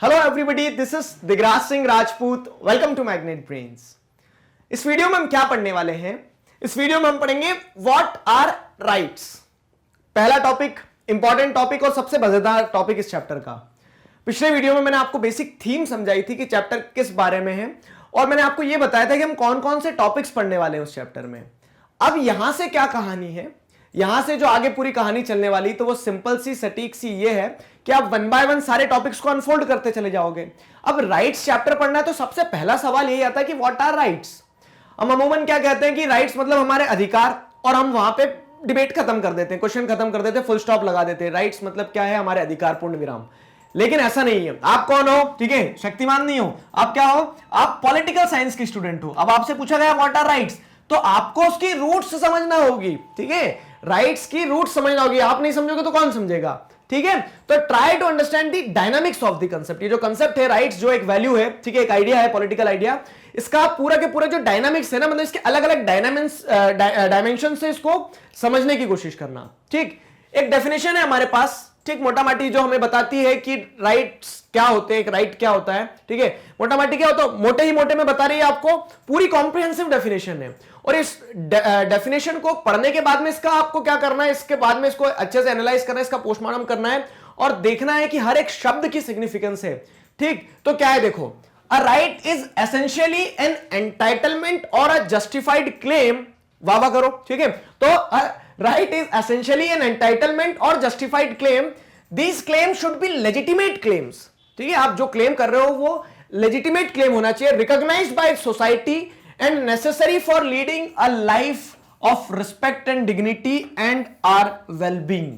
Hello everybody, this is Digraj Singh Rajput. Welcome to Magnet Brains. इस video में हम क्या पढ़ने वाले हैं? इस वीडियो में हम पढ़ेंगे व्हाट आर राइट्स। पहला टॉपिक, इंपॉर्टेंट टॉपिक और सबसे मजेदार टॉपिक इस चैप्टर का। पिछले वीडियो में मैंने आपको बेसिक थीम समझाई थी कि चैप्टर किस बारे में है, और मैंने आपको यह बताया था कि हम कौन कौन से टॉपिक्स पढ़ने वाले हैं उस चैप्टर में। अब यहां से क्या कहानी है, यहां से जो आगे पूरी कहानी चलने वाली, तो वो सिंपल सी सटीक सी ये है कि आप वन बाय वन सारे टॉपिक्स को अनफोल्ड करते चले जाओगे। अब राइट्स चैप्टर पढ़ना है तो सबसे पहला सवाल यही आता है कि व्हाट आर राइट्स। हम अमूमन क्या कहते हैं कि राइट्स मतलब हमारे अधिकार, और हम वहां पे डिबेट खत्म कर देते हैं, क्वेश्चन खत्म कर देते हैं, फुल स्टॉप लगा देते हैं। राइट्स मतलब क्या है? हमारे अधिकार, पूर्ण विराम। लेकिन ऐसा नहीं है। आप कौन हो? ठीक है, शक्तिमान नहीं हो। आप क्या हो? आप पॉलिटिकल साइंस की स्टूडेंट हो। अब आपसे पूछा गया व्हाट आर राइट्स, तो आपको उसकी रूट्स समझना होगी। ठीक है, राइट्स की रूट्स समझना होगी। आप नहीं समझोगे तो कौन समझेगा? ठीक है, तो try to understand the dynamics of the concept. ये जो कंसेप्ट है राइट्स, जो एक वैल्यू है, ठीक है, एक आइडिया है, पॉलिटिकल आइडिया, इसका पूरा के पूरा जो डायनामिक्स है ना, मतलब इसके अलग अलग डायमेंशन से इसको समझने की कोशिश करना। ठीक, एक डेफिनेशन है हमारे पास, ठीक, मोटा माटी, जो हमें बताती है कि राइट्स क्या होते हैं, एक राइट क्या होता है। ठीक है, मोटा माटी क्या होता है, मोटे ही मोटे में बता रही है आपको, पूरी कॉम्प्रिहेंसिव डेफिनेशन है। और इस डेफिनेशन को पढ़ने के बाद में इसका आपको क्या करना है, इसके बाद में इसको अच्छे से एनालाइज करना है, इसका पोस्टमार्टम करना है और देखना है कि हर एक शब्द की सिग्निफिकेंस है। ठीक, तो क्या है देखो, a right is essentially an entitlement और अ जस्टिफाइड क्लेम। वाह करो। ठीक है, तो right is essentially an entitlement or justified claim. These claims should be legitimate claims. ठीक है, आप जो क्लेम कर रहे हो वो legitimate claim होना चाहिए, recognized by society and necessary for leading a life of respect and dignity and our well-being.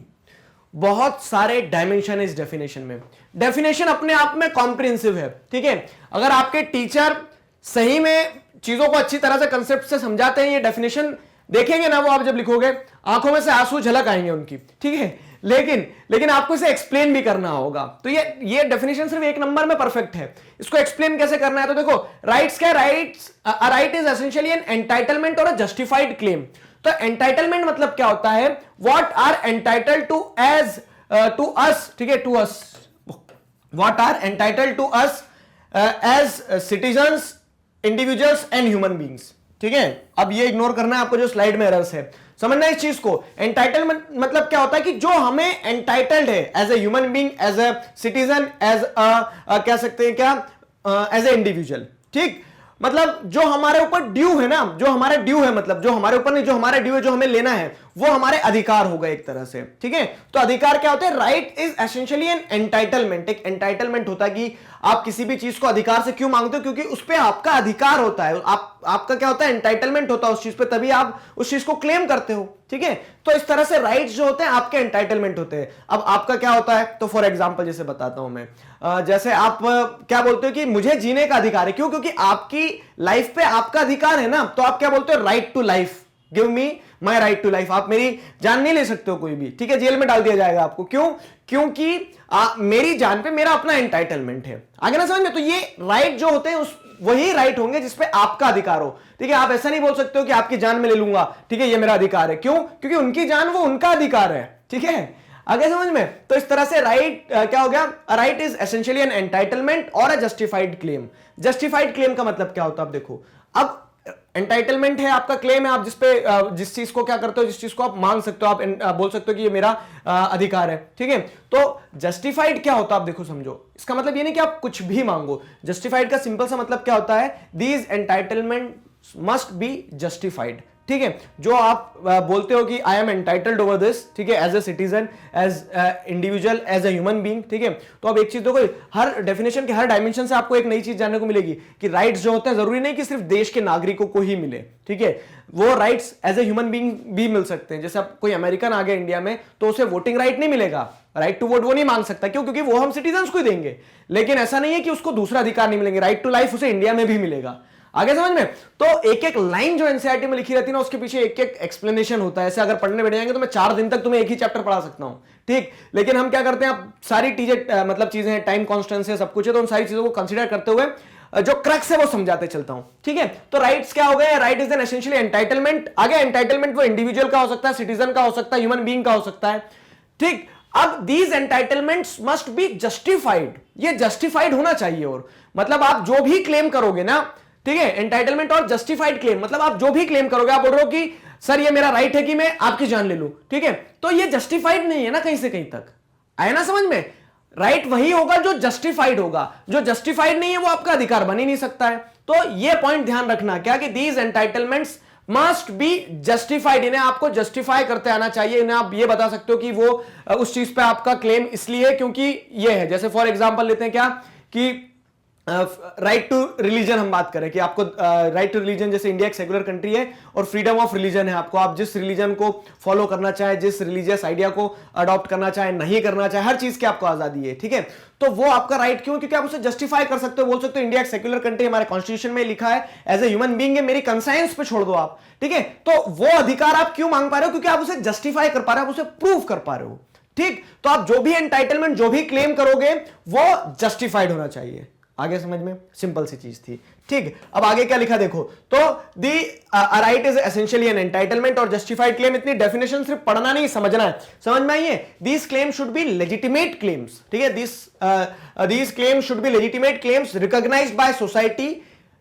बहुत सारे डायमेंशन है इस डेफिनेशन में। डेफिनेशन अपने आप में कॉम्प्रिहेंसिव है। ठीक है, अगर आपके टीचर सही में चीजों को अच्छी तरह से कंसेप्ट से समझाते हैं, ये डेफिनेशन देखेंगे ना, वो आप जब लिखोगे आंखों में से आंसू झलक आएंगे उनकी। ठीक है, लेकिन आपको इसे एक्सप्लेन भी करना होगा। तो ये डेफिनेशन सिर्फ एक नंबर में परफेक्ट है। इसको एक्सप्लेन कैसे करना है, तो देखो, राइट्स क्या? Right is essentially an entitlement और अ जस्टिफाइड क्लेम। तो एंटाइटलमेंट मतलब क्या होता है? What are entitled to as to us. ठीक है, to us, what are entitled to us as citizens, individuals and human beings. ठीक है, अब ये इग्नोर करना है आपको, जो स्लाइड में एरर्स है, समझना इस चीज को। एंटाइटलमेंट मतलब क्या होता है कि जो हमें एंटाइटल्ड है as a human being, as a citizen, as कह सकते हैं क्या, एज ए इंडिविजुअल। ठीक, मतलब जो हमारे ऊपर ड्यू है ना, जो हमारे ड्यू है, मतलब जो हमारे ऊपर नहीं, जो हमारा ड्यू है, जो हमें लेना है, वो हमारे अधिकार होगा एक तरह से। ठीक है, तो अधिकार क्या होते हैं? Right is essentially an entitlement. एक एंटाइटलमेंट होता है कि आप किसी भी चीज को अधिकार से क्यों मांगते हो, क्योंकि उस पर आपका अधिकार होता है। आपका क्या होता है? एंटाइटलमेंट होता है उस चीज पे, तभी आप उस चीज को क्लेम करते हो। ठीक है, तो इस तरह से राइट्स जो होते हैं आपके एंटाइटलमेंट होते हैं। अब आपका क्या होता है, तो फॉर एग्जांपल जैसे बताता हूं मैं, जैसे आप क्या बोलते हो कि मुझे जीने का अधिकार है। क्यों? क्योंकि आपकी लाइफ पे आपका अधिकार है ना, तो आप क्या बोलते हो? Right to life, give me my right to life. आप मेरी जान नहीं ले सकते हो कोई भी। ठीक है, जेल में डाल दिया जाएगा आपको। क्यों? क्योंकि मेरी जान पे मेरा अपना एंटाइटलमेंट है। आगे ना समझ में? तो ये राइट जो होते हैं उस वही राइट होंगे जिसपे आपका अधिकार हो। ठीक है, आप ऐसा नहीं बोल सकते हो कि आपकी जान में ले लूंगा, ठीक है, ये मेरा अधिकार है। क्यों? क्योंकि उनकी जान वो उनका अधिकार है। ठीक है, आगे समझ में? तो इस तरह से राइट क्या हो गया? Right is essentially an entitlement और a justified claim. Justified claim का मतलब क्या होता है? अब देखो, अब एंटाइटलमेंट है, आपका क्लेम है, आप जिस चीज को क्या करते हो, जिस चीज को आप मांग सकते हो, आप बोल सकते हो कि ये मेरा अधिकार है। ठीक है, तो जस्टिफाइड क्या होता है? आप देखो, समझो, इसका मतलब ये नहीं कि आप कुछ भी मांगो। जस्टिफाइड का सिंपल सा मतलब क्या होता है? These entitlement must be justified. ठीक है, जो आप बोलते हो कि I am entitled over this, ठीक है, as a citizen, as individual, as a human being. ठीक है, तो अब एक चीज देखो, हर डेफिनेशन के हर डायमेंशन से आपको एक नई चीज जानने को मिलेगी कि राइट्स जो होते हैं जरूरी नहीं कि सिर्फ देश के नागरिकों को ही मिले। ठीक है, वो rights as a human being भी मिल सकते हैं। जैसे अब कोई अमेरिकन आ गया इंडिया में, तो उसे वोटिंग राइट नहीं मिलेगा, राइट टू वोट वो नहीं मांग सकता। क्यों? क्योंकि वो हम सिटीजन को ही देंगे। लेकिन ऐसा नहीं है कि उसको दूसरा अधिकार नहीं मिलेंगे। राइट टू लाइफ उसे इंडिया में भी मिलेगा। आगे समझ में? तो एक एक लाइन जो एनसीईआरटी में लिखी रहती है ना, उसके पीछे एक एक एक्सप्लेनेशन होता है। ऐसे अगर पढ़ने बैठ जाएंगे तो मैं 4 दिन तक तुम्हें एक ही चैप्टर पढ़ा सकता हूं। ठीक, लेकिन हम क्या करते हैं, अब सारी मतलब चीजें हैं, टाइम कॉन्स्टेंस है, सब कुछ है, तो उन सारी चीजों को कंसीडर करते हुए जो क्रक्स है वो समझाते चलता हूं। ठीक है, तो राइट्स क्या हो गए? Right is an essentially entitlement. आगे एंटाइटलमेंट वो इंडिविजुअल का हो सकता है, सिटीजन का हो सकता है, ह्यूमन बीइंग का हो सकता है। ठीक, अब these entitlements must be justified, ये जस्टिफाइड होना चाहिए। और मतलब आप जो भी क्लेम करोगे ना, ठीक है, एंटाइटलमेंट और जस्टिफाइड क्लेम, मतलब आप जो भी क्लेम करोगे, आप बोल रहे हो कि सर ये मेरा राइट है कि मैं आपकी जान ले लूं, ठीक है, तो ये जस्टिफाइड नहीं है ना कहीं से कहीं तक, आया ना समझ में। राइट वही होगा जो जस्टिफाइड होगा, जो जस्टिफाइड नहीं है वो आपका अधिकार बन ही नहीं सकता है। तो ये पॉइंट ध्यान रखना क्या कि these entitlements must be justified, इन्हें आपको जस्टिफाई करते आना चाहिए। इन्हें आप ये बता सकते हो कि वो उस चीज पे आपका क्लेम इसलिए क्योंकि ये है। जैसे फॉर एग्जांपल लेते हैं क्या कि राइट टू रिलीजन हम बात करें कि आपको राइट टू रिलीजन, जैसे इंडिया एक सेक्युलर कंट्री है और फ्रीडम ऑफ रिलीजन है आपको, आप जिस रिलीजन को फॉलो करना चाहे, जिस रिलीजियस आइडिया को अडॉप्ट करना चाहे, नहीं करना चाहे, हर चीज की आपको आजादी है, ठीक है। तो वो आपका राइट क्यों, क्योंकि आप उसे जस्टिफाई कर सकते हो, बोल सकते हो इंडिया एक सेक्युलर कंट्री, हमारे कॉन्स्टिट्यूशन में लिखा है, एज ए ह्यूमन बीइंग है, मेरी कंसाइंस पे छोड़ दो आप, ठीक है। तो वो अधिकार आप क्यों मांग पा रहे हो, क्योंकि आप उसे जस्टिफाई कर पा रहे हो, आप उसे प्रूव कर पा रहे हो, ठीक। तो आप जो भी एंटाइटलमेंट, जो भी क्लेम करोगे वो जस्टिफाइड होना चाहिए। आगे समझ में, सिंपल सी चीज थी, ठीक। अब आगे क्या लिखा देखो, तो the right is essentially an entitlement और जस्टिफाइड क्लेम, इतनी डेफिनेशन सिर्फ पढ़ना नहीं समझना है, समझ में आई है। These claim should be legitimate claims, ठीक है, these claim should be legitimate claims recognised by society,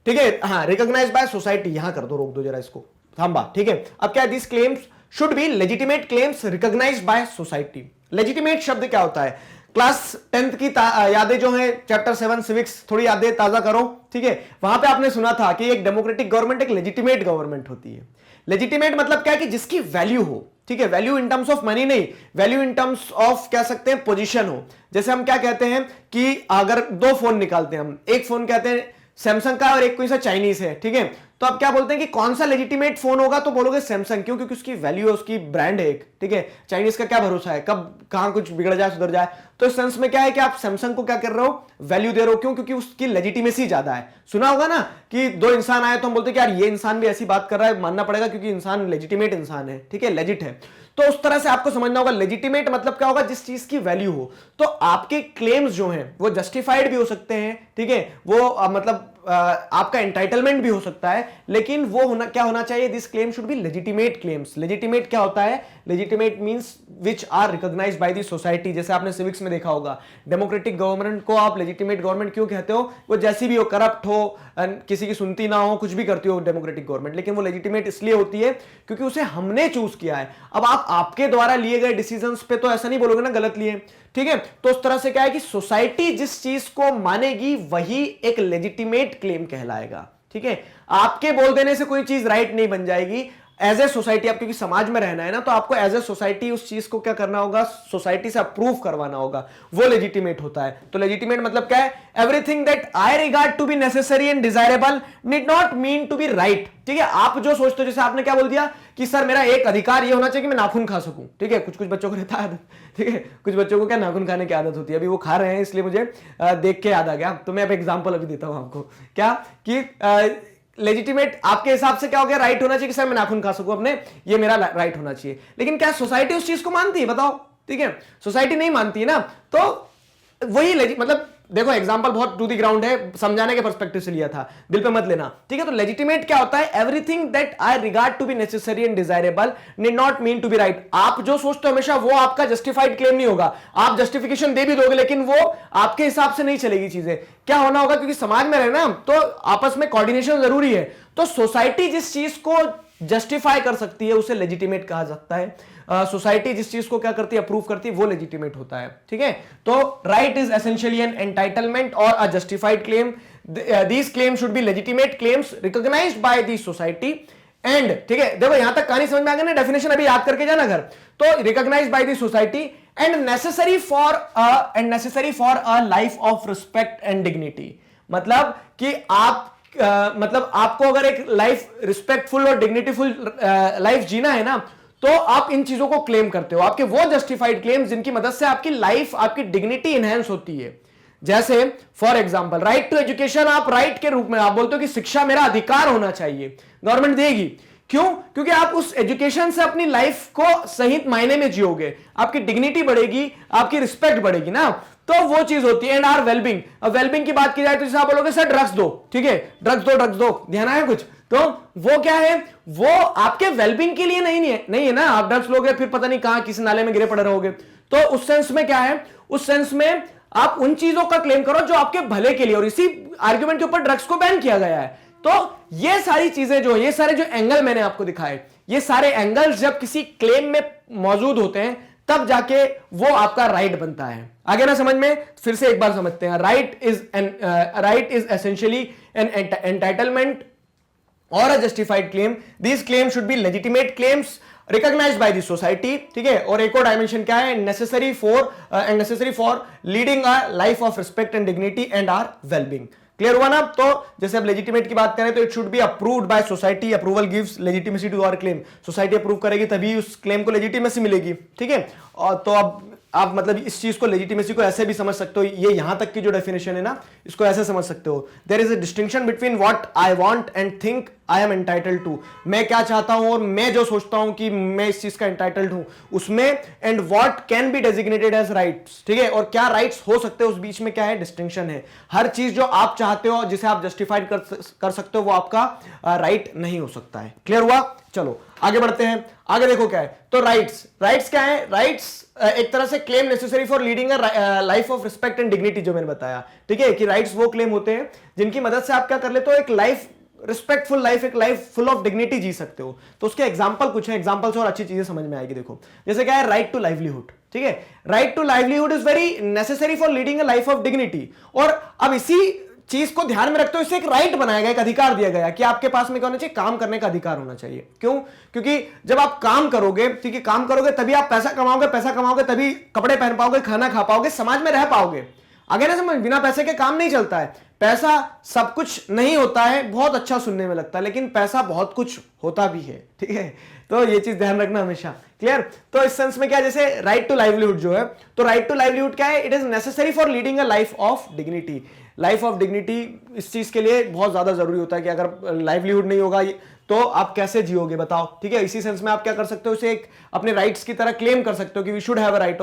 ठीक है, हाँ, रिकॉग्नाइज्ड बाय सोसाइटी, यहां कर दो, रोक दो जरा इसको, थांबा, ठीक है। अब क्या, these claims should be legitimate claims recognised by society. Legitimate शब्द क्या होता है, क्लास 10th की यादें जो है, चैप्टर 7 सिविक्स, थोड़ी यादें ताजा करो, ठीक है। वहां पे आपने सुना था कि एक डेमोक्रेटिक गवर्नमेंट एक लेजिटिमेट गवर्नमेंट होती है। लेजिटिमेट मतलब क्या है कि जिसकी वैल्यू हो, ठीक है, value in terms of money नहीं, वैल्यू इन टर्म्स ऑफ कह सकते हैं पोजीशन हो। जैसे हम क्या कहते हैं कि अगर दो फोन निकालते हैं हम, एक फोन कहते हैं सैमसंग का और एक कोई सा चाइनीज है, ठीक है, तो आप क्या बोलते हैं कि कौन सा लेजिटिमेट फोन होगा, तो बोलोगे सैमसंग, क्यों, क्योंकि उसकी वैल्यू है, उसकी ब्रांड है एक, ठीक है। चाइनीज का क्या भरोसा है, कब कहां कुछ बिगड़ जाए, सुधर जाए। तो इस सेंस में क्या है कि आप सैमसंग को क्या कर रहे हो, वैल्यू दे रहे हो, क्यों, क्योंकि उसकी लेजिटिमेसी ज्यादा है। सुना होगा ना कि दो इंसान आए तो हम बोलते हैं कि यार ये इंसान भी ऐसी बात कर रहा है, मानना पड़ेगा क्योंकि इंसान लेजिटिमेट इंसान है, ठीक है, लेजिट है। तो उस तरह से आपको समझना होगा लेजिटिमेट मतलब क्या होगा, जिस चीज की वैल्यू हो। तो आपके क्लेम्स जो हैं वो जस्टिफाइड भी हो सकते हैं, ठीक है, वो मतलब आपका एंटाइटलमेंट भी हो सकता है, लेकिन वो होना क्या होना चाहिए, this claim should be legitimate claims. Legitimate क्या होता है, legitimate means which are recognised by the society. जैसे आपने सिविक्स में देखा होगा, डेमोक्रेटिक गवर्नमेंट को आप लेजिटिमेट गवर्नमेंट क्यों कहते हो, वो जैसी भी हो, करप्ट हो, किसी की सुनती ना हो, कुछ भी करती हो डेमोक्रेटिक गवर्नमेंट, लेकिन वो लेजिटिमेट इसलिए होती है क्योंकि उसे हमने चूज किया है। अब आप आपके द्वारा लिए गए डिसीजंस पे तो ऐसा नहीं बोलोगे ना गलत लिए, ठीक है। तो उस तरह से क्या है कि सोसाइटी जिस चीज को मानेगी वही एक लेजिटिमेट क्लेम कहलाएगा, ठीक है। आपके बोल देने से कोई चीज राइट नहीं बन जाएगी। एज ए सोसाइटी, आप क्योंकि समाज में रहना है ना, तो आपको एज ए सोसाइटी उस चीज को क्या करना होगा, सोसाइटी से अप्रूव करवाना होगा, वो लेजिटिमेट होता है। तो लेजिटिमेट मतलब क्या है, everything that I regard to be necessary and desirable need not mean to be right, ठीक है। आप जो सोचते हो, जैसे आपने क्या बोल दिया कि सर मेरा एक अधिकार ये होना चाहिए कि मैं नाखून खा सकूं, ठीक है, कुछ कुछ बच्चों को रहता है, ठीक है, कुछ बच्चों को क्या नाखून खाने की आदत होती है, अभी वो खा रहे हैं इसलिए मुझे देख के याद आ गया। तो मैं अब एग्जांपल अभी देता हूं आपको, क्या कि लेजिटिमेट आपके हिसाब से क्या हो गया, राइट होना चाहिए कि सर मैं नाखून खा सकूं अपने, ये मेरा राइट होना चाहिए। लेकिन क्या सोसाइटी उस चीज को मानती है, बताओ, ठीक है, सोसाइटी नहीं मानती है ना। तो वही मतलब देखो एग्जांपल बहुत टू द ग्राउंड है, समझाने के पर्सपेक्टिव से लिया था, दिल पे मत लेना, ठीक है। तो लेजिटिमेट क्या होता है, everything that I regard to be necessary and desirable need not mean to be right. आप जो सोचते हो हमेशा वो आपका जस्टिफाइड क्लेम नहीं होगा, आप जस्टिफिकेशन दे भी दोगे लेकिन वो आपके हिसाब से नहीं चलेगी चीजें। क्या होना होगा, क्योंकि समाज में रहना तो आपस में कोऑर्डिनेशन जरूरी है। तो सोसाइटी जिस चीज को जस्टिफाई कर सकती है उसे लेजिटिमेट कहा जाता है। सोसाइटी जिस चीज को क्या करती है, अप्रूव करती है, वो लेजिटिमेट होता है, ठीक है। तो right is essentially an entitlement और a justified claim. These claim should be legitimate claims recognised by the society and, ठीक है, देखो यहां तक कहानी समझ में आ गई ना, डेफिनेशन अभी याद करके जाना घर। तो recognised by the society and necessary for a life of respect and dignity. मतलब कि आप मतलब आपको अगर एक लाइफ रिस्पेक्टफुल और डिग्निटीफुल लाइफ जीना है ना, तो आप इन चीजों को क्लेम करते हो, आपके वो जस्टिफाइड क्लेम जिनकी मदद से आपकी लाइफ, आपकी डिग्निटी इनहेंस होती है। जैसे for example right to education, आप राइट के रूप में आप बोलते हो कि शिक्षा मेरा अधिकार होना चाहिए, गवर्नमेंट देगी, क्यों, क्योंकि आप उस एजुकेशन से अपनी लाइफ को सही मायने में जियोगे, आपकी डिग्निटी बढ़ेगी, आपकी रिस्पेक्ट बढ़ेगी ना, तो वो चीज होती है। एंड आर वेलबिंग, अब वेलबिंग की बात की जाए तो जैसे आप बोलोगे सर ड्रग्स दो, ठीक है, ड्रग्स दो, ध्यान आया कुछ, तो वो क्या है, वो आपके वेलबिंग के लिए नहीं है ना। आप ड्रग्स लोगे फिर पता नहीं कहां किस नाले में गिरे पड़े रहोगे। तो उस सेंस में क्या है, उस सेंस में आप उन चीजों का क्लेम करो जो आपके भले के लिए, और इसी आर्ग्यूमेंट के ऊपर ड्रग्स को बैन किया गया है। तो ये सारी चीजें जो, ये सारे जो एंगल मैंने आपको दिखाए, ये सारे एंगल्स जब किसी क्लेम में मौजूद होते हैं तब जाके वो आपका राइट बनता है। आगे ना समझ में, फिर से एक बार समझते हैं। Right is essentially an entitlement or a justified claim. These claims should be legitimate claims recognized by the society, ठीक है। और एक और डायमेंशन क्या है, necessary for leading a life of respect and dignity and our well-being। Clear हुआ ना? तो जैसे अब लेजिटिमेट की बात करें तो it should be approved by society. Approval gives legitimacy to our claim. Society approve करेगी तभी उस क्लेम को लेजिटिमेसी मिलेगी, ठीक है। और तो अब आप मतलब इस चीज को, लेजिटिमेसी को ऐसे भी समझ सकते हो, ये यहां तक की जो डेफिनेशन है ना, इसको ऐसे समझ सकते हो, there is a distinction between what I want and think I am entitled to. मैं क्या चाहता हूं और मैं जो सोचता हूं कि मैं इस चीज का एंटाइटल्ड हूं उसमें, and what can be designated as rights, ठीक है। और क्या राइट्स हो सकते हैं, उस बीच में क्या है, डिस्टिंक्शन है। हर चीज जो आप चाहते हो, जिसे आप जस्टिफाइड कर सकते हो, वो आपका राइट नहीं हो सकता है। क्लियर हुआ? चलो आगे बढ़ते हैं। आगे देखो क्या है, तो राइट्स क्या है, राइट्स एक तरह से claim necessary for leading a life of respect and dignity, जो मैंने बताया, ठीक है, कि राइट्स वो क्लेम होते हैं जिनकी मदद से आप क्या कर लेते हो, एक लाइफ, रिस्पेक्टफुल लाइफ, एक लाइफ फुल ऑफ डिग्निटी जी सकते हो। तो उसके एग्जांपल कुछ है, एग्जांपल से और अच्छी चीजें समझ में आएगी। देखो जैसे क्या है, राइट टू लाइवलीहुड, ठीक है। Right to livelihood is very necessary for leading a life of dignity. और अब इसी चीज को ध्यान में रखते हुए इसे एक राइट बनाया गया, एक अधिकार दिया गया कि आपके पास में क्या होना चाहिए, काम करने का अधिकार होना चाहिए। क्यों? क्योंकि जब आप काम करोगे, ठीक है, काम करोगे तभी आप पैसा कमाओगे तभी कपड़े पहन पाओगे, खाना खा पाओगे, समाज में रह पाओगे। आगे ना समझ, बिना पैसे के काम नहीं चलता है। पैसा सब कुछ नहीं होता है, बहुत अच्छा सुनने में लगता है, लेकिन पैसा बहुत कुछ होता भी है, ठीक है। तो ये चीज ध्यान रखना हमेशा। क्लियर? तो इस सेंस में क्या, जैसे राइट टू लाइवलीहुड जो है, तो राइट टू लाइवलीहुड क्या है, it is necessary for leading a life of dignity. Life of dignity इस चीज के लिए बहुत ज्यादा जरूरी होता है कि अगर लाइवलीहुड नहीं होगा तो आप कैसे जियोगे, बताओ, ठीक है। इसी सेंस में आप क्या कर सकते हो, इसे एक अपने राइट्स की तरह क्लेम कर सकते हो कि we should have a right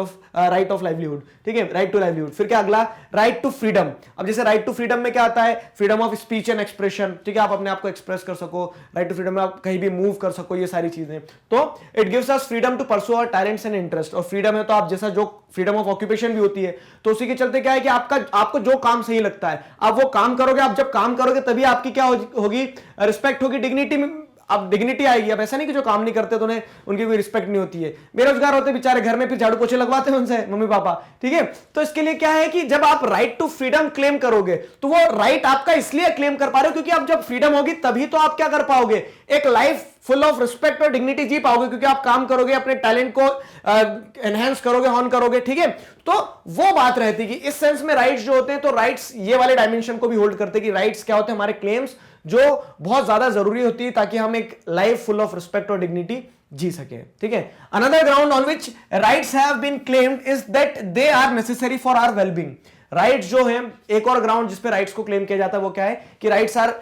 of livelihood, ठीक है, राइट टू लाइवलीहुड। फिर क्या अगला, राइट टू फ्रीडम। अब जैसे राइट टू फ्रीडम में क्या आता है, freedom of speech and expression, ठीक है, आप अपने आप को एक्सप्रेस कर सको। राइट टू फ्रीडम में आप कहीं भी मूव कर सको, ये सारी चीजें। तो it gives us freedom to pursue our talents and interest. और फ्रीडम है तो आप जैसा, जो फ्रीडम ऑफ ऑक्यूपेशन भी होती है, तो उसी के चलते क्या है कि आपको जो काम सही लगता है आप वो काम करोगे। आप जब काम करोगे तभी आपकी क्या होगी, रिस्पेक्ट होगी, डिग्निटी, अब डिग्निटी आएगी। अब ऐसा नहीं कि जो काम नहीं करते तो उनकी कोई रिस्पेक्ट नहीं होती है। बेरोजगार होते बेचारे घर में, फिर झाड़ू पोछे लगवाते हैं उनसे मम्मी पापा, ठीक है। तो इसके लिए क्या है कि जब आप राइट टू फ्रीडम क्लेम करोगे तो वो राइट आपका इसलिए क्लेम कर पा रहे हो क्योंकि आप जब फ्रीडम होगी तभी तो आप क्या कर पाओगे, एक लाइफ फुल ऑफ रिस्पेक्ट और डिग्निटी जी पाओगे, क्योंकि आप काम करोगे, अपने टैलेंट को एनहेंस करोगे, हॉर्न करोगे, ठीक है। तो वो बात रहती है कि इस सेंस में राइट्स जो होते हैं, तो राइट्स ये वाले डायमेंशन को भी होल्ड करते हैं कि राइट्स क्या होते हैं, हमारे क्लेम्स जो बहुत ज्यादा जरूरी होती है ताकि हम एक लाइफ फुल ऑफ रिस्पेक्ट और डिग्निटी जी सके, ठीक है। Another ground on which rights have been claimed is that they are necessary for our wellbeing. Rights जो है, एक और ग्राउंड जिस पे राइट्स को क्लेम किया जाता है वो क्या है कि rights are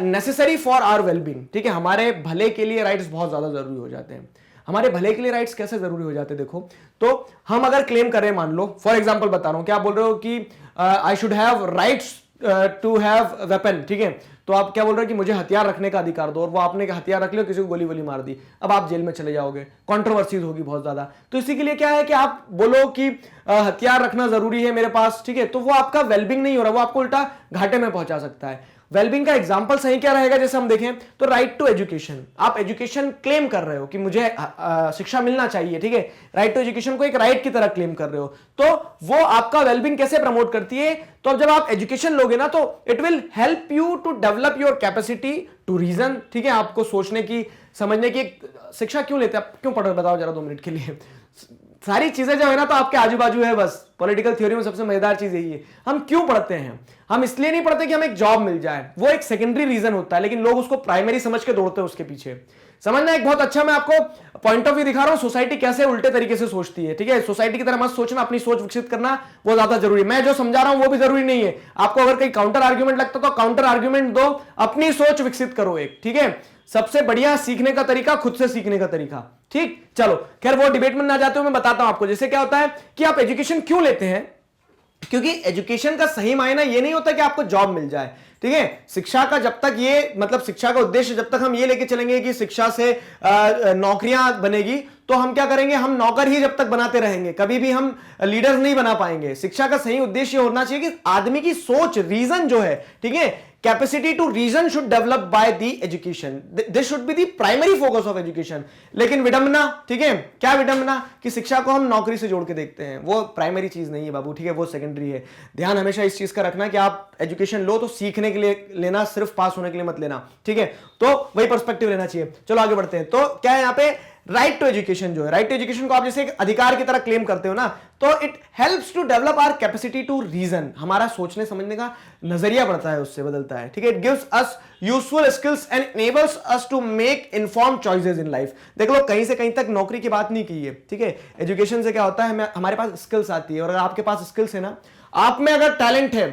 necessary for our wellbeing, ठीक है। हमारे भले के लिए राइट्स बहुत ज्यादा जरूरी हो जाते हैं। हमारे भले के लिए राइट्स कैसे जरूरी हो जाते हैं, देखो, तो हम अगर क्लेम करें, मान लो फॉर एग्जांपल बता रहा हूं, क्या बोल रहे हो कि I should have rights to have weapon, ठीक है। तो आप क्या बोल रहे हो कि मुझे हथियार रखने का अधिकार दो, और वो आपने हथियार रख लिया, किसी को गोली वोली मार दी, अब आप जेल में चले जाओगे, कंट्रोवर्सीज होगी बहुत ज्यादा। तो इसी के लिए क्या है कि आप बोलो कि हथियार रखना जरूरी है मेरे पास, ठीक है, तो वो आपका वेलबिंग नहीं हो रहा, वो आपको उल्टा घाटे में पहुंचा सकता है। वेलबिंग का एग्जांपल सही क्या रहेगा, जैसे हम देखें तो राइट टू एजुकेशन, आप एजुकेशन क्लेम कर रहे हो कि मुझे शिक्षा मिलना चाहिए, ठीक है, राइट टू एजुकेशन को एक राइट की तरह क्लेम कर रहे हो, तो वो आपका वेलबिंग कैसे प्रमोट करती है। तो अब जब आप एजुकेशन लोगे ना, तो it will help you to develop your capacity to reason, ठीक है, आपको सोचने की, समझने की। शिक्षा क्यों लेते हैं आप, क्यों पढ़ रहे, बताओ जरा 2 मिनट के लिए। सारी चीजें जो है ना तो आपके आजू बाजू है, बस पॉलिटिकल थ्योरी में सबसे मजेदार चीज यही है। हम क्यों पढ़ते हैं, हम इसलिए नहीं पढ़ते कि हमें एक जॉब मिल जाए, वो एक सेकेंडरी रीजन होता है, लेकिन लोग उसको प्राइमरी समझ के दौड़ते हैं उसके पीछे। समझना, एक बहुत अच्छा मैं आपको पॉइंट ऑफ व्यू दिखा रहा हूं, सोसाइटी कैसे उल्टे तरीके से सोचती है, ठीक है। सोसाइटी की तरह मत सोचना, अपनी सोच विकसित करना वो ज्यादा जरूरी है। मैं जो समझा रहा हूं वो भी जरूरी नहीं है, आपको अगर कहीं काउंटर आर्ग्यूमेंट लगता तो काउंटर आर्ग्यूमेंट दो, अपनी सोच विकसित करो एक, ठीक है। सबसे बढ़िया सीखने का तरीका खुद से सीखने का तरीका, ठीक। चलो खैर वो डिबेट में ना जाते हुए मैं बताता हूं आपको, जैसे क्या होता है कि आप एजुकेशन क्यों लेते हैं, क्योंकि एजुकेशन का सही मायना ये नहीं होता कि आपको जॉब मिल जाए, ठीक है। शिक्षा का जब तक ये मतलब शिक्षा का उद्देश्य जब तक हम ये लेके चलेंगे कि शिक्षा से नौकरियां बनेगी, तो हम क्या करेंगे, हम नौकर ही जब तक बनाते रहेंगे, कभी भी हम लीडर्स नहीं बना पाएंगे। शिक्षा का सही उद्देश्य होना चाहिए कि आदमी की सोच, रीजन जो है, ठीक है, capacity to reason should develop by the education, this should be the primary focus of education. लेकिन विडंबना, ठीक है, क्या विडंबना कि शिक्षा को हम नौकरी से जोड़ के देखते हैं, वो प्राइमरी चीज नहीं है बाबू, ठीक है, वो सेकेंडरी है। ध्यान हमेशा इस चीज का रखना कि आप एजुकेशन लो तो सीखने के लिए लेना, सिर्फ पास होने के लिए मत लेना, ठीक है। तो वही पर्सपेक्टिव लेना चाहिए। चलो आगे बढ़ते हैं। तो क्या है यहाँ पे राइट टू एजुकेशन जो है, राइट टू एजुकेशन को आप जैसे एक अधिकार की तरह क्लेम करते हो ना, तो it helps to develop our capacity to reason, हमारा सोचने समझने का नजरिया बढ़ता है, उससे बदलता है, ठीक है। It gives us useful skills and enables us to make informed choices in life. देख लो, कहीं से कहीं तक नौकरी की बात नहीं की है, ठीक है। एजुकेशन से क्या होता है, हमारे पास स्किल्स आती है, और अगर आपके पास स्किल्स है ना, आप में अगर टैलेंट है,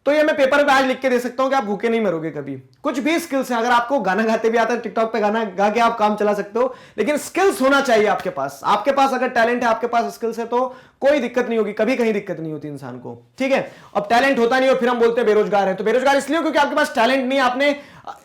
तो ये मैं पेपर पे आज लिख के दे सकता हूं कि आप भूखे नहीं मरोगे कभी। कुछ भी स्किल्स है, अगर आपको गाना गाते भी आता है, टिकटॉक पे गाना गा के आप काम चला सकते हो, लेकिन स्किल्स होना चाहिए आपके पास। आपके पास अगर टैलेंट है, आपके पास स्किल्स है, तो कोई दिक्कत नहीं होगी, कभी कहीं दिक्कत नहीं होती इंसान को, ठीक है। अब टैलेंट होता नहीं और फिर हम बोलते हैं बेरोजगार है, तो बेरोजगार इसलिए क्योंकि आपके पास टैलेंट नहीं, आपने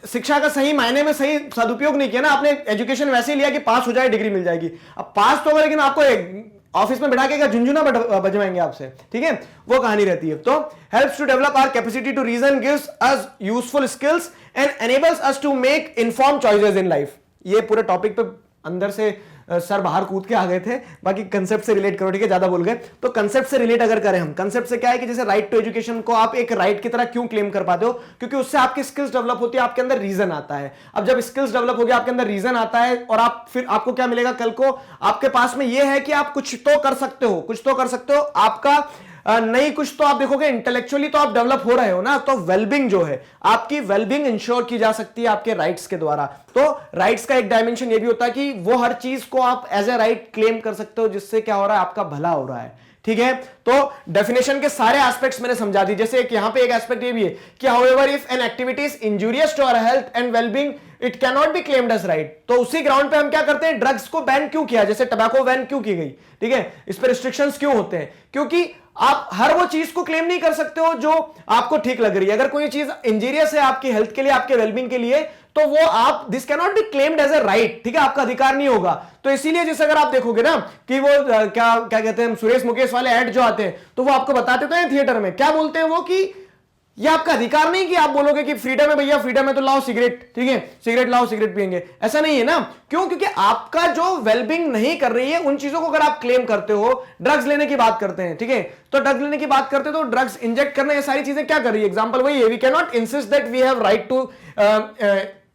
शिक्षा का सही मायने में सही सदुपयोग नहीं किया ना, आपने एजुकेशन वैसे ही लिया कि पास हो जाए, डिग्री मिल जाएगी। अब पास तो होगा, लेकिन आपको ऑफिस में बैठा के झुंझुना बजवाएंगे आपसे, ठीक है, वो कहानी रहती है। तो helps to develop our capacity to reason, gives us useful skills and enables us to make informed choices in life. ये पूरे टॉपिक पे अंदर से सर बाहर कूद के आ गए थे, बाकी कंसेप्ट से रिलेट करो, ठीक है, ज्यादा बोल गए। तो कंसेप्ट से रिलेट अगर करें हम, कंसेप्ट से क्या है कि जैसे राइट टू एजुकेशन को आप एक राइट की तरह क्यों क्लेम कर पाते हो, क्योंकि उससे आपकी स्किल्स डेवलप होती है, आपके अंदर रीजन आता है। अब जब स्किल्स डेवलप हो गया, आपके अंदर रीजन आता है, और आप फिर आपको क्या मिलेगा कल को, आपके पास में ये है कि आप कुछ तो कर सकते हो, कुछ तो कर सकते हो, आपका नहीं कुछ तो आप देखोगे, इंटेलेक्चुअली तो आप डेवलप हो रहे हो ना, तो वेलबिंग जो है, आपकी वेलबिंग इंश्योर की जा सकती है आपके राइट्स के द्वारा। तो राइट्स का एक डायमेंशन ये भी होता है कि वो हर चीज को आप एज ए राइट क्लेम कर सकते हो, जिससे क्या हो रहा है, आपका भला हो रहा है, ठीक है। तो डेफिनेशन के सारे एस्पेक्ट्स मैंने समझा दी। जैसे एक यहां पे एक एस्पेक्ट ये भी है कि however if an activity is injurious to our health and wellbeing, it cannot be claimed as right. तो उसी ग्राउंड पे हम क्या करते हैं, ड्रग्स को बैन क्यों किया, जैसे टबैको बैन क्यों की गई, ठीक है, इस पर रिस्ट्रिक्शंस क्यों होते हैं, क्योंकि आप हर वो चीज को क्लेम नहीं कर सकते हो जो आपको ठीक लग रही है। अगर कोई चीज इंजीरियस है आपकी हेल्थ के लिए, आपके वेलबींग के लिए, तो वो आप this cannot be claimed as a right, ठीक है, आपका अधिकार नहीं होगा। तो इसीलिए जैसे अगर आप देखोगे ना कि वो क्या क्या कहते हैं, सुरेश मुकेश वाले ऐड जो आते हैं, तो वो आपको बताते तो हैं थिएटर में, क्या बोलते हैं वो कि ये आपका अधिकार नहीं कि आप बोलोगे कि फ्रीडम है भैया, फ्रीडम है तो लाओ सिगरेट, ठीक है, सिगरेट लाओ, सिगरेट पिएंगे, ऐसा नहीं है ना। क्यों? क्योंकि आपका जो वेलबींग नहीं कर रही है, उन चीजों को अगर आप क्लेम करते हो, ड्रग्स लेने की बात करते हैं, ठीक है, तो ड्रग्स लेने की बात करते हो, तो ड्रग्स इंजेक्ट करने, ये सारी चीजें क्या कर रही है, एग्जांपल वही है, we cannot insist that we have right to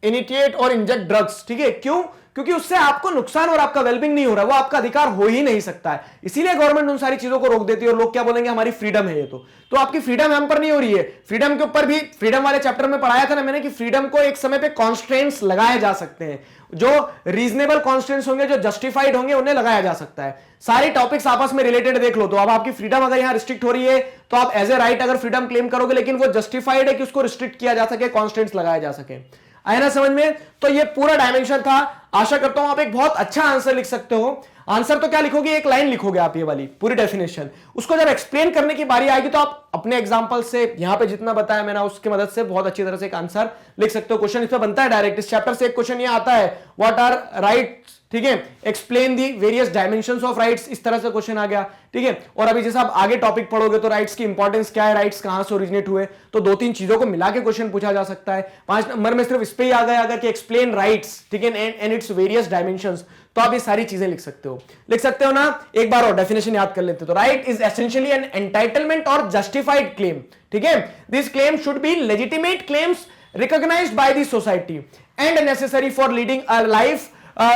initiate or inject drugs, ठीक है, क्यों? क्योंकि उससे आपको नुकसान और आपका वेलबिंग नहीं हो रहा, वो आपका अधिकार हो ही नहीं सकता है। इसीलिए गवर्नमेंट उन सारी चीजों को रोक देती है, और लोग क्या बोलेंगे, हमारी फ्रीडम है ये। तो आपकी फ्रीडम हम पर नहीं हो रही है। फ्रीडम के ऊपर भी फ्रीडम वाले चैप्टर में पढ़ाया था ना मैंने कि फ्रीडम को एक समय पे कॉन्स्ट्रेंट्स लगाए जा सकते हैं, जो रीजनेबल कॉन्स्ट्रेंट्स होंगे, जो जस्टिफाइड होंगे, उन्हें लगाया जा सकता है। सारे टॉपिक्स आपस में रिलेटेड देख लो, तो अब आपकी फ्रीडम अगर यहां रिस्ट्रिक्ट हो रही है, तो आप एज ए राइट अगर फ्रीडम क्लेम करोगे, लेकिन वो जस्टिफाइड है कि उसको रिस्ट्रिक्ट किया जा सके, कॉन्स्ट्रेंट्स लगाए जा सके। आया ना समझ में? तो ये पूरा डायमेंशन था। आशा करता हूं आप एक बहुत अच्छा आंसर लिख सकते हो। आंसर तो क्या लिखोगे, एक लाइन लिखोगे आप, ये वाली पूरी डेफिनेशन। उसको जब एक्सप्लेन करने की बारी आएगी, तो आप अपने एग्जांपल से, यहां पे जितना बताया मैंने, उसकी मदद से बहुत अच्छी तरह से एक आंसर लिख सकते हो। क्वेश्चन इस पे बनता है डायरेक्ट, इस चैप्टर से एक क्वेश्चन ये आता है, व्हाट आर राइट्स, ठीक है, explain the various dimensions of rights, इस तरह से क्वेश्चन आ गया, ठीक है। और अभी जैसे आप आगे टॉपिक पढ़ोगे, तो राइट्स की इंपॉर्टेंस क्या है, राइट्स कहां से ओरिजिनेट हुए, तो 2-3 चीजों को मिला के क्वेश्चन पूछा जा सकता है। 5 नंबर में सिर्फ इस पे ही आ गया अगर कि एक्सप्लेन राइट्स, ठीक है, एंड इट्स वेरियस डायमेंशंस, तो आप ये सारी चीजें लिख सकते हो ना। एक बार और डेफिनेशन याद कर लेते हो। तो right is essentially an entitlement और जस्टिफाइड क्लेम, ठीक है। This claim should be legitimate claims recognised by the society and necessary for leading a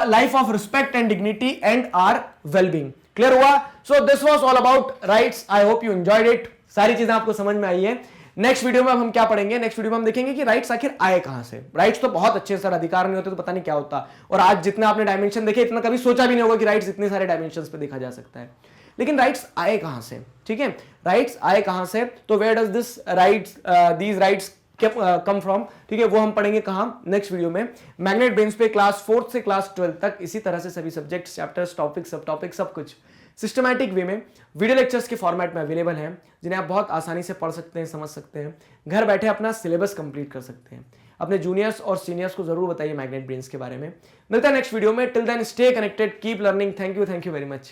life of respect and dignity and our wellbeing. Clear हुआ? So this was all about rights. I hope you enjoyed it. सारी चीजें आपको समझ में आई है। Next video में हम क्या पढ़ेंगे, नेक्स्ट वीडियो में हम देखेंगे कि राइट्स आखिर आए कहां से। राइट्स तो बहुत अच्छे सर, अधिकार नहीं होते तो पता नहीं क्या होता। और आज जितना आपने डायमेंशन देखे, इतना कभी सोचा भी नहीं होगा कि राइट्स इतने सारे डायमेंशंस पे देखा जा सकता है। लेकिन राइट्स आए कहां से, ठीक है, राइट्स आए कहां से, तो where does this rights these rights come from, ठीक है, वो हम पढ़ेंगे कहां, नेक्स्ट वीडियो में। मैग्नेट ब्रेन्स पे क्लास 4th से क्लास 12th तक इसी तरह से सभी subjects, chapters, topic, subtopic, सब कुछ सिस्टमैटिक वे में वीडियो लेक्चर्स के फॉर्मेट में अवेलेबल हैं, जिन्हें आप बहुत आसानी से पढ़ सकते हैं, समझ सकते हैं, घर बैठे अपना सिलेबस कंप्लीट कर सकते हैं। अपने जूनियर्स और सीनियर्स को जरूर बताइए मैग्नेट ब्रेन्स के बारे में। मिलता है नेक्स्ट वीडियो में। Till then stay connected, keep learning. Thank you very much.